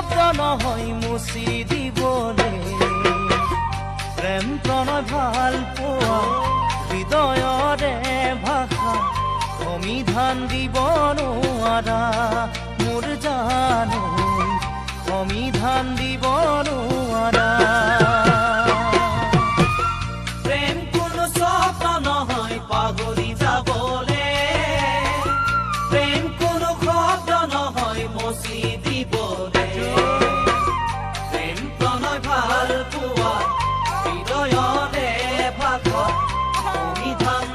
শব্দ নহয় মুচি দিবলে প্ৰেম প্ৰণয় ভাল পোৱা হৃদয়ৰে ভাষা সমিধান দিব নোৱাৰা মোৰ জানো সমিধান দিব নোৱাৰা প্ৰেম কোনো স্বপ্ন নহয় পাহৰি যাবলে প্ৰেম কোনো শব্দ নহয় মচি দিবলে প্ৰেম প্ৰণয় ভাল পোৱা হৃদয়ৰে ভাষা সমিধান